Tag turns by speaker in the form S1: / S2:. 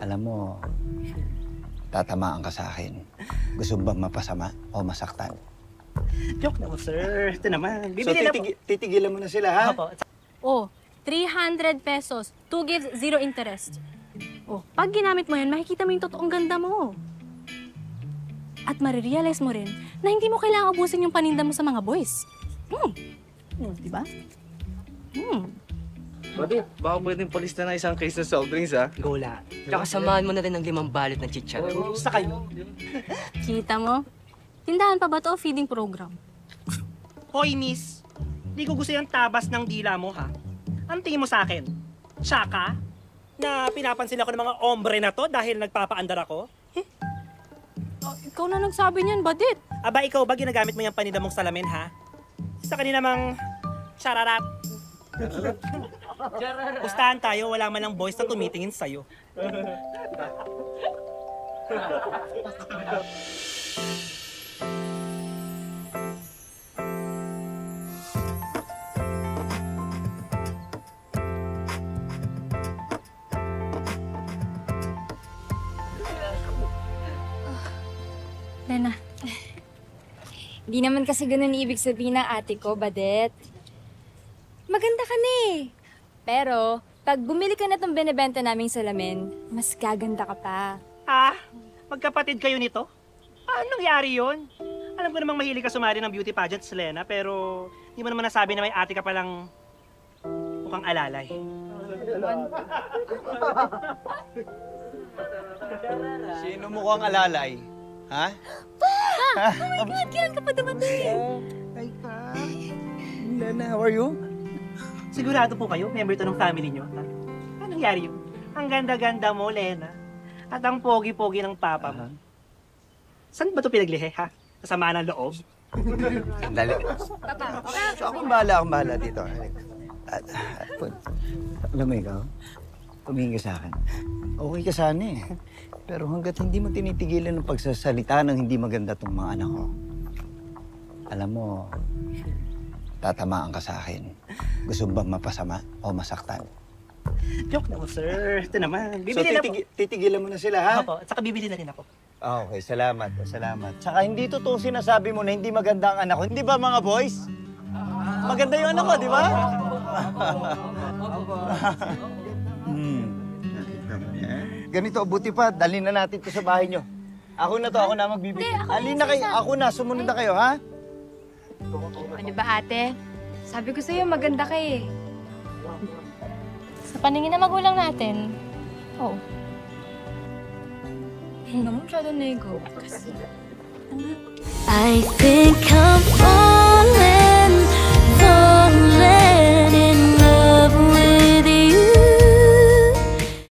S1: Alam mo, tatamaan ka sa akin. Gusto mo bang mapasama o masaktan?
S2: Joke na mo, sir. Ito naman. Bibili na po.
S1: Titigilan mo na sila, ha?
S2: Opo.
S3: Oh, 300 pesos. 2 gives, 0 interest. Oh, pag ginamit mo yan, makikita mo yung totoong ganda mo. At marirealize mo rin na hindi mo kailangang ubusin yung paninda mo sa mga boys. Diba?
S4: Buddy, baka pwedeng palista na isang case ng soft drinks, ha?
S2: Gola.
S5: Tsaka samahan mo na rin ng 5 balot ng chicha.
S2: Sa kayo.
S3: Kita mo? Tindahan pa ba to o feeding program?
S2: Hoy, miss. Di ko gusto yung tabas ng dila mo, ha? Ang tingin mo sa akin? Tsaka? Na pinapansin ako ng mga ombre na to dahil nagpapaandar ako?
S3: Oh, ikaw na nagsabi niyan, Badit.
S2: Aba, ikaw ba ginagamit mo yung paninda mong salamin, ha? Sa kanina mang chararat. Pustahan tayo, wala man lang boys na tumitingin sa'yo.
S3: Lena.
S6: Hindi naman kasi ganun ibig sabihin ng ate ko, Badet. Maganda ka na eh. Pero, pag bumili ka na itong binibenta naming salamin, mas gaganda ka pa.
S2: Ah, magkapatid kayo nito? Paano nangyari yun? Alam ko namang mahilig ka sumali ng beauty pageant, Selena, pero hindi mo naman nasabi na may ate ka palang mukhang alalay.
S1: Sino mukhang alalay? Ha?
S3: Oh my God, kailan ka pa dumating?
S1: Ay ka. Lena, how are you?
S2: Sigurado po kayo, member to ng family nyo, ha? Paano nangyari yun? Ang ganda-ganda mo, Lena. At ang pogi-pogi ng papa mo. Saan ba ito pinaglihe, ha? Kasama ng loob?
S1: Sandali. So, akong bahala dito. Alam mo ikaw, tumingin ka sa akin. Okay ka sana eh. Pero hanggat hindi mo tinitigilan ng pagsasalita ng hindi maganda tong mga anak ko, alam mo, tatamaan ka sa akin. Gusto mo bang mapasama o masaktan?
S2: Joke na mo, sir. Ito naman. Bibili na po.
S1: Titigilan mo na sila, ha?
S2: Opo, at saka bibili na rin ako.
S1: Okay, salamat. Tsaka hindi totoo sinasabi mo na hindi maganda ang anak ko. Hindi ba, mga boys? Maganda yung anak ko, di ba? Ganito, buti pa, dalhin na natin ito sa bahay nyo. Ako na magbibigay. Alin na kayo, ako na, sumunod na kayo, ha?
S6: Ano ba ate? Sabi ko sa'yo, maganda ka eh.
S3: Sa paningin na magulang natin, oo. Ano naman masyado nego?
S7: I think